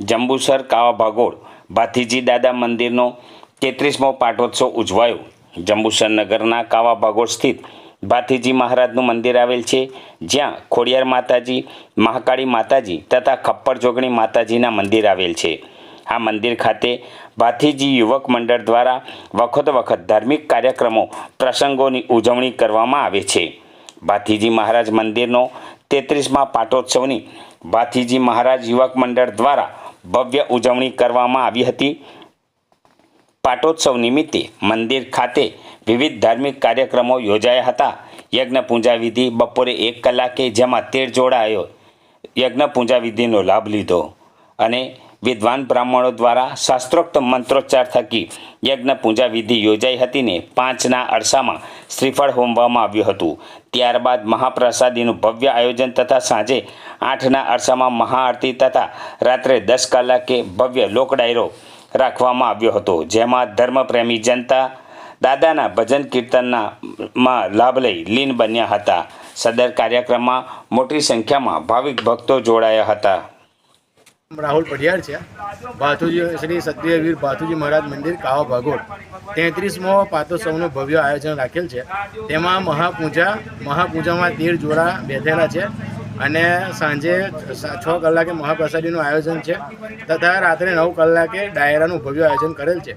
જંબુસર કાવા ભાગોળ ભાથીજી દાદા મંદિરનો 33મો પાટોત્સવ ઉજવાયો। જંબુસર નગરના કાવા ભાગોળ સ્થિત ભાથીજી મહારાજનું મંદિર આવેલ છે, જ્યાં ખોડિયાર માતાજી, મહાકાળી માતાજી તથા ખપ્પર જોગણી માતાજીના મંદિર આવેલ છે। આ મંદિર ખાતે ભાથીજી યુવક મંડળ દ્વારા વખત ધાર્મિક કાર્યક્રમો પ્રસંગોની ઉજવણી કરવામાં આવે છે। ભાથીજી મહારાજ મંદિરનો 33મા પાટોત્સવની ભાથીજી મહારાજ યુવક મંડળ દ્વારા ભવ્ય ઉજવણી કરવામાં આવી હતી। પાટોત્સવ નિમિત્તે મંદિર ખાતે વિવિધ ધાર્મિક કાર્યક્રમો યોજાયા હતા। યજ્ઞ પૂજા વિધિ બપોરે 1 કલાકે, જેમાં 13 જોડાયો યજ્ઞ પૂજા વિધિનો લાભ લીધો અને વિદ્વાન બ્રાહ્મણો દ્વારા શાસ્ત્રોક્ત મંત્રોચ્ચાર થકી યજ્ઞ પૂજા વિધિ યોજાઈ હતી ને 5ના અરસામાં શ્રીફળ હોમવામાં આવ્યું હતું। ત્યારબાદ મહાપ્રસાદીનું ભવ્ય આયોજન તથા સાંજે 8ના અરસામાં મહાઆરતી તથા રાત્રે 10 કલાકે ભવ્ય લોક ડાયરો રાખવામાં આવ્યો હતો, જેમાં ધર્મપ્રેમી જનતા દાદાના ભજન કીર્તનમાં લાભ લઈ લીન બન્યા હતા। સદર કાર્યક્રમમાં મોટી સંખ્યામાં ભાવિક ભક્તો જોડાયા હતા। રાહુલ પઢિયાર છે। ભાથુજી શ્રી ક્ષત્રિય વીર ભાથુજી મહારાજ મંદિર કાવા ભાગોળ 33મો પાટોત્સવનું ભવ્ય આયોજન રાખેલ છે। તેમાં મહાપૂજામાં 13 જોડા બેઠેલા છે અને સાંજે 6 કલાકે મહાપ્રસાદીનું આયોજન છે તથા રાત્રે 9 કલાકે ડાયરાનું ભવ્ય આયોજન કરેલ છે।